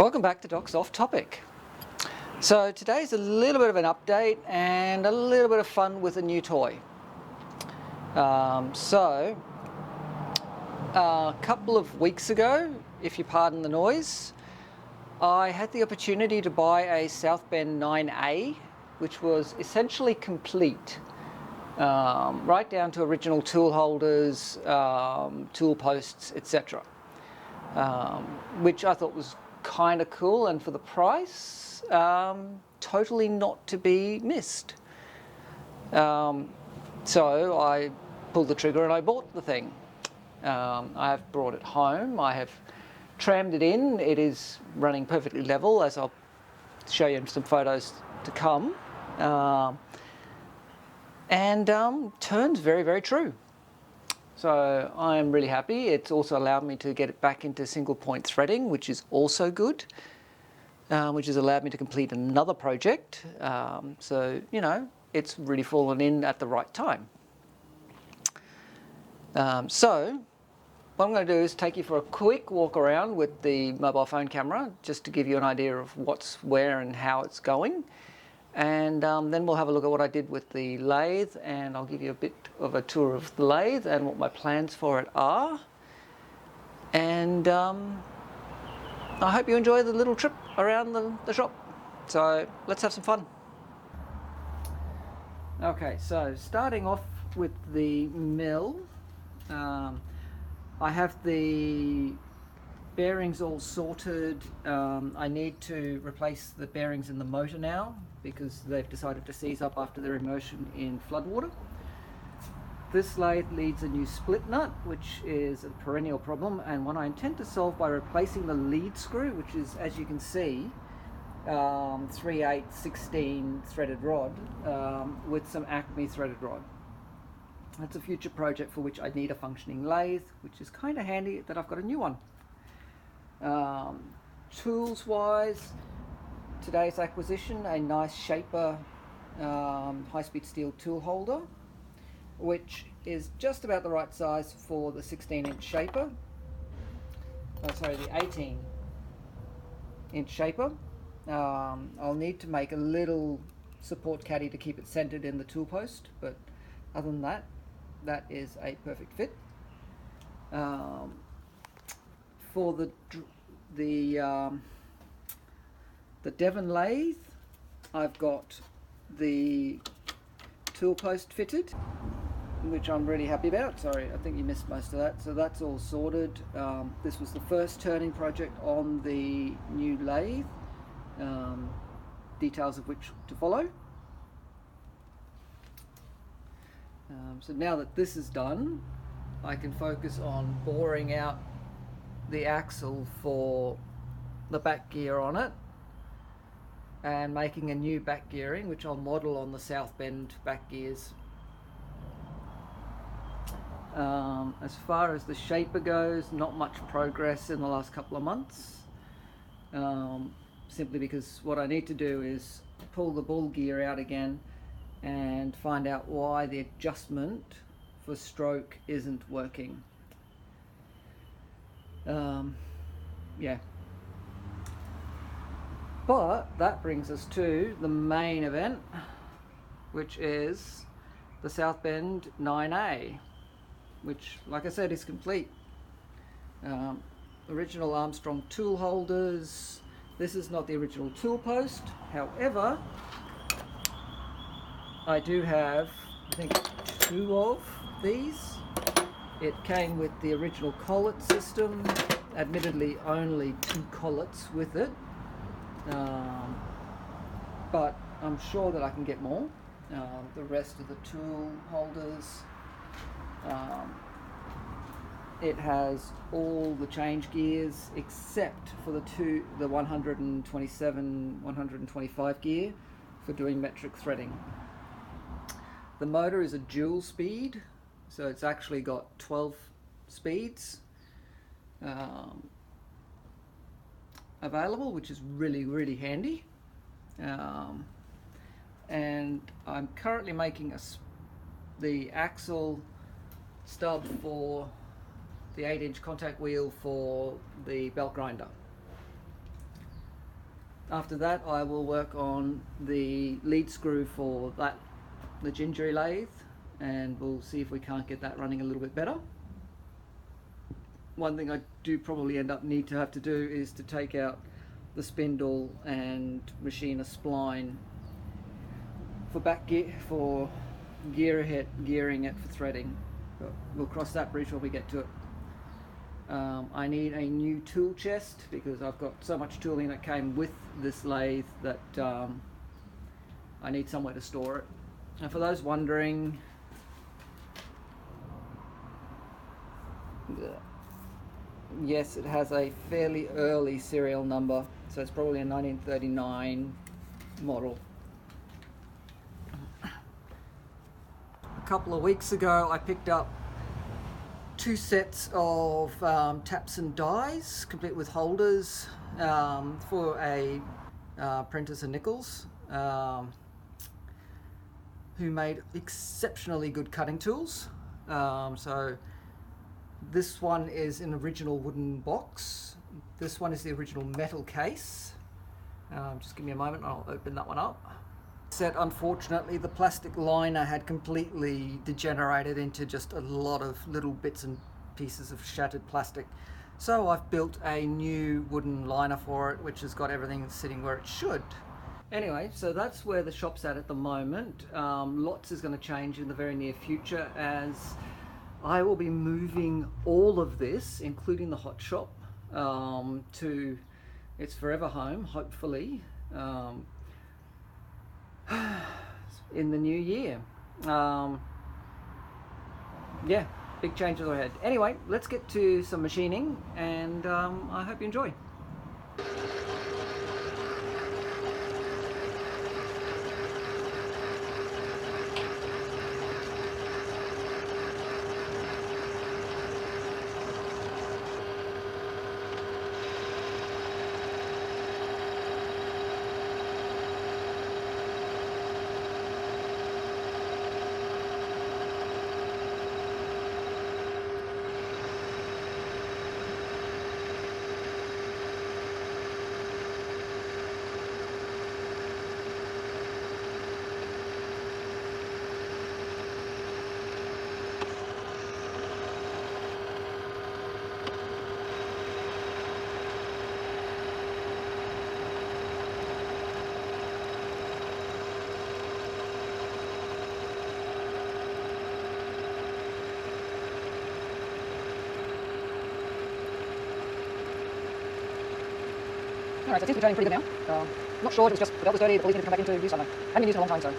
Welcome back to Doc's Off Topic. So today's a little bit of an update and a little bit of fun with a new toy. A couple of weeks ago, if you pardon the noise, I had the opportunity to buy a South Bend 9A, which was essentially complete, right down to original tool holders, tool posts, etc. Which I thought was kind of cool, and for the price, totally not to be missed. So I pulled the trigger and I bought the thing. I have brought it home. I have trammed it in. It is running perfectly level, as I'll show you in some photos to come. Turns very, very true. So I am really happy. It's also allowed me to get it back into single point threading, which is also good, which has allowed me to complete another project. So, you know, it's really fallen in at the right time. So what I'm going to do is take you for a quick walk around with the mobile phone camera, just to give you an idea of what's where and how it's going. And then we'll have a look at what I did with the lathe, and I'll give you a bit of a tour of the lathe and what my plans for it are. And I hope you enjoy the little trip around the shop. So let's have some fun. Okay, so starting off with the mill, I have the bearings all sorted. I need to replace the bearings in the motor now because they've decided to seize up after their immersion in floodwater. This lathe needs a new split nut, which is a perennial problem, and one I intend to solve by replacing the lead screw, which is, as you can see, 3/8/16 threaded rod with some Acme threaded rod. That's a future project for which I need a functioning lathe, which is kind of handy that I've got a new one. Tools wise, today's acquisition, a nice Shaper high-speed steel tool holder, which is just about the right size for the 16-inch Shaper. The 18-inch Shaper. I'll need to make a little support caddy to keep it centered in the tool post, but other than that, that is a perfect fit. For the Devon lathe, I've got the tool post fitted, which I'm really happy about. Sorry, I think you missed most of that. So that's all sorted. This was the first turning project on the new lathe, details of which to follow. So now that this is done, I can focus on boring out the axle for the back gear on it and making a new back gearing, which I'll model on the South Bend back gears. As far as the Shaper goes, not much progress in the last couple of months, simply because what I need to do is pull the bull gear out again and find out why the adjustment for stroke isn't working. Yeah. But that brings us to the main event, which is the South Bend 9A, which, like I said, is complete. Original Armstrong tool holders. This is not the original tool post. However, I do have, I think, 2 of these. It came with the original collet system, admittedly only 2 collets with it, but I'm sure that I can get more. The rest of the tool holders, it has all the change gears except for the 127, 125 gear for doing metric threading. The motor is a dual speed, so it's actually got 12 speeds available, which is really, really handy. And I'm currently making the axle stub for the 8-inch contact wheel for the belt grinder. After that, I will work on the lead screw for the gingery lathe, and we'll see if we can't get that running a little bit better. One thing I do probably need to have to do is to take out the spindle and machine a spline for gearing it for threading. But we'll cross that bridge when we get to it. I need a new tool chest because I've got so much tooling that came with this lathe that I need somewhere to store it. And for those wondering, yes, it has a fairly early serial number, so it's probably a 1939 model. A couple of weeks ago I picked up 2 sets of taps and dies, complete with holders, for a Prentice and Nichols, who made exceptionally good cutting tools. So this one is an original wooden box. This one is the original metal case. Just give me a moment, I'll open that one up. Set, unfortunately, the plastic liner had completely degenerated into just a lot of little bits and pieces of shattered plastic. So I've built a new wooden liner for it, which has got everything sitting where it should. Anyway, so that's where the shop's at the moment. Lots is going to change in the very near future, as I will be moving all of this, including the hot shop, to its forever home, hopefully, in the new year. Yeah, big changes ahead. Anyway, let's get to some machining, and I hope you enjoy. Alright, so it seems to be turning pretty good now. Not sure if it was just the belt was dirty, the police need to come back into use. I don't know. I haven't been used it in a long time,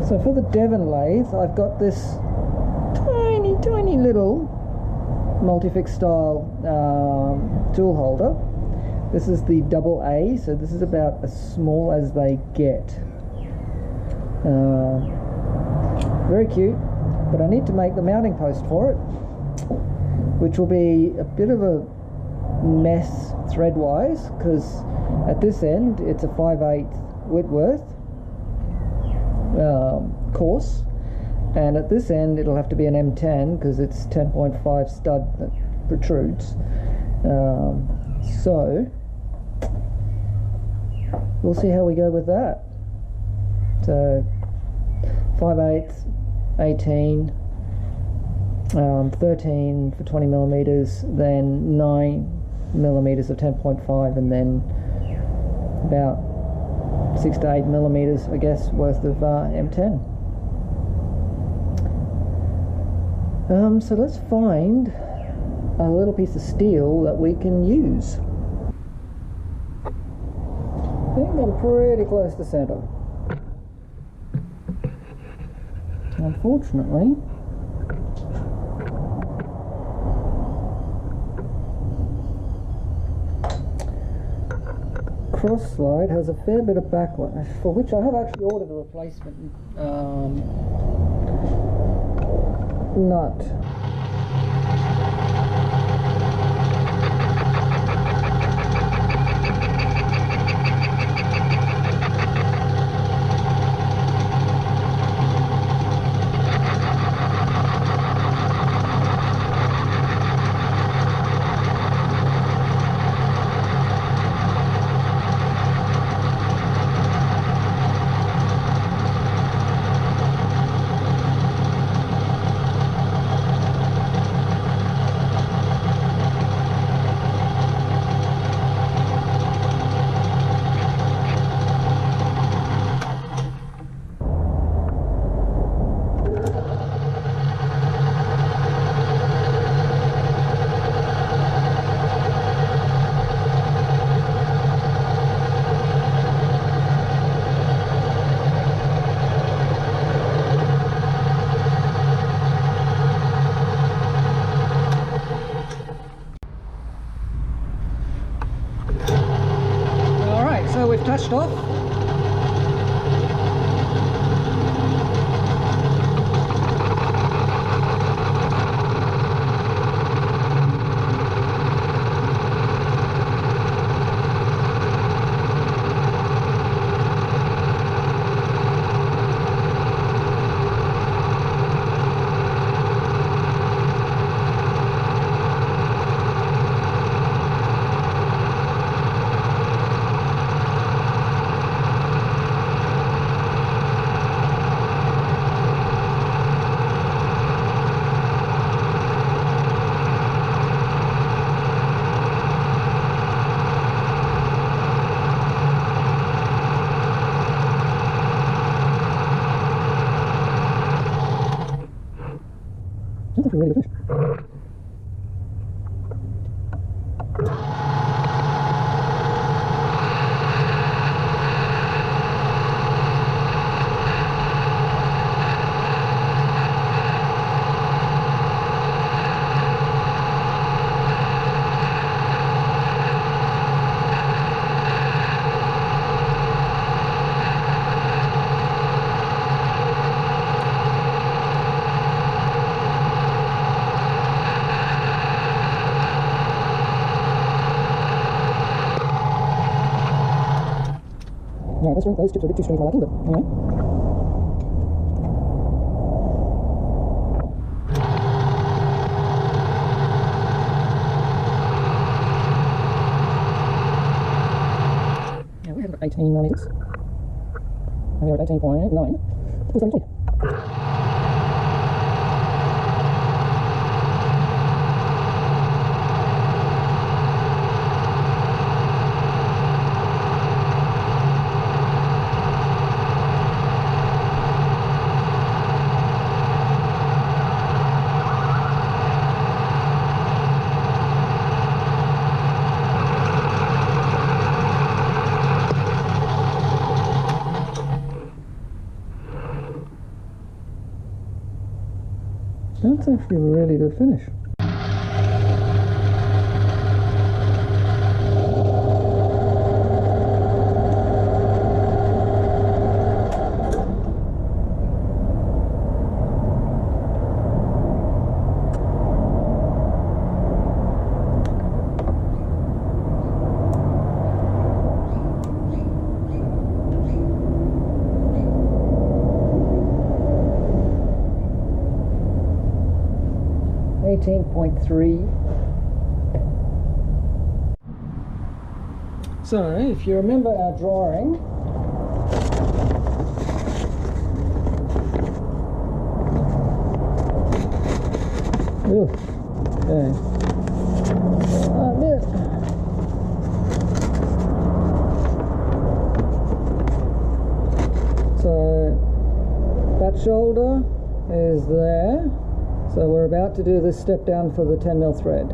so. So for the Devon lathe, I've got this tiny little multi-fix style tool holder. This is the double A, so this is about as small as they get. Very cute, but I need to make the mounting post for it, which will be a bit of a mess thread-wise, because at this end it's a 5/8 Whitworth course, and at this end it'll have to be an M10 because it's 10.5 stud that protrudes. So we'll see how we go with that. So 5/8, 18, 13 for 20 millimeters, then 9 millimeters of 10.5, and then about 6 to 8 millimeters, I guess, worth of M10. So let's find a little piece of steel that we can use. I think I'm pretty close to center. Unfortunately, cross slide has a fair bit of backlash, for which I have actually ordered a replacement nut. finished off. That's a really good fish. Yeah, those chips are a bit too strong for my liking, but anyway. Yeah, we have got 18 millimetres. And we're at 18.9. What's that? That's actually a really good finish. So, if you remember our drawing, so that shoulder is there. So we're about to do this step down for the 10mm thread.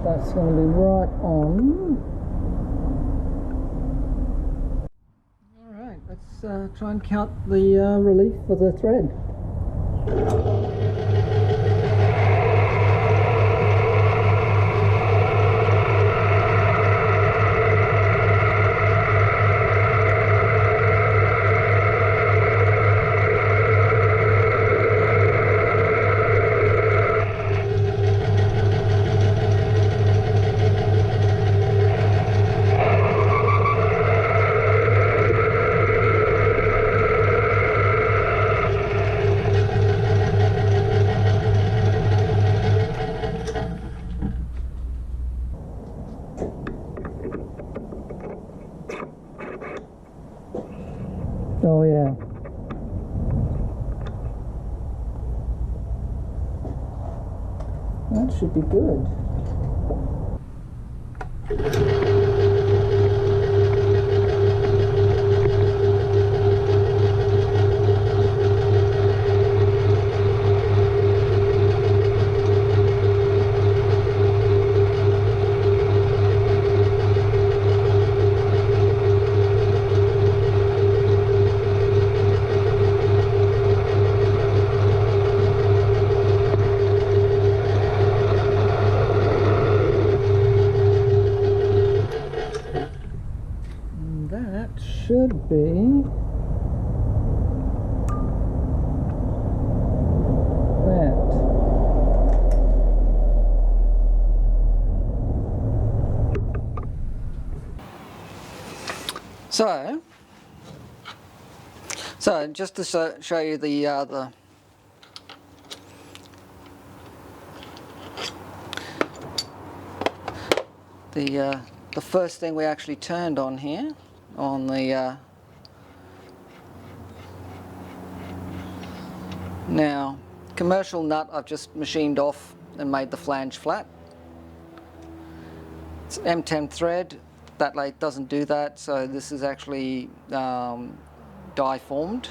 That's going to be right Alright, let's try and count the relief for the thread. Oh yeah. That should be good. That should be that. So just to show you the first thing we actually turned on here on the now commercial nut I've just machined off and made the flange flat. It's M10 thread. That lathe doesn't do that, so this is actually die formed.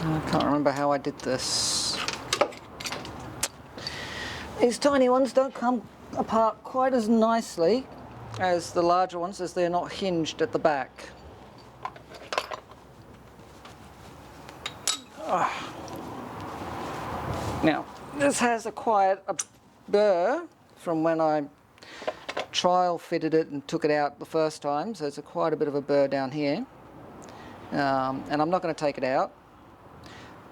I can't remember how I did this. These tiny ones don't come apart quite as nicely as the larger ones, as they're not hinged at the back. Now, this has acquired a burr from when I trial fitted it and took it out the first time, so it's quite a bit of a burr down here. And I'm not going to take it out.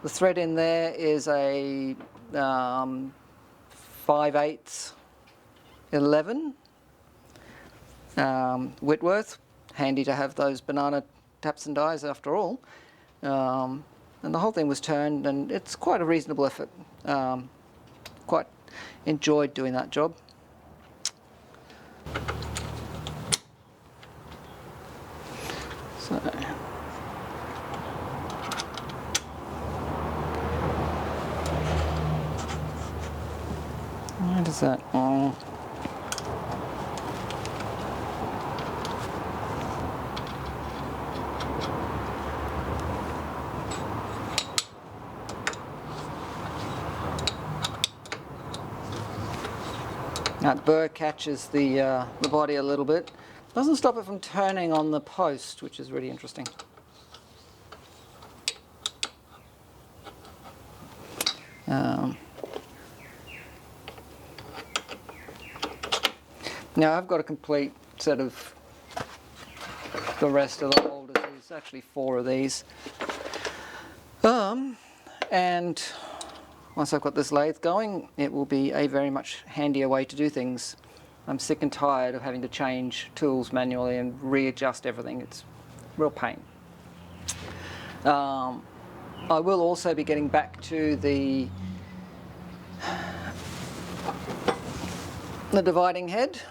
The thread in there is a 5/8 11 Whitworth. Handy to have those banana taps and dies after all. And the whole thing was turned, and it's quite a reasonable effort. Quite enjoyed doing that job. So. Where does that? Oh. That burr catches the body a little bit. Doesn't stop it from turning on the post, which is really interesting. Now I've got a complete set of the rest of the holders. There's actually 4 of these. And once I've got this lathe going, it will be a very much handier way to do things. I'm sick and tired of having to change tools manually and readjust everything. It's a real pain. I will also be getting back to the dividing head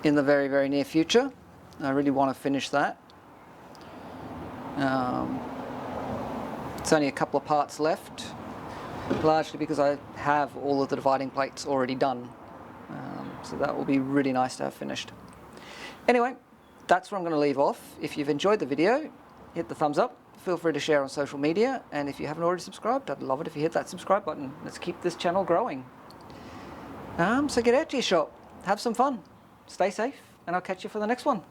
in the very, very near future. I really want to finish that. It's only a couple of parts left, largely because I have all of the dividing plates already done. So that will be really nice to have finished. Anyway, that's where I'm going to leave off. If you've enjoyed the video, hit the thumbs up. Feel free to share on social media. And if you haven't already subscribed, I'd love it if you hit that subscribe button. Let's keep this channel growing. So get out to your shop. Have some fun. Stay safe. And I'll catch you for the next one.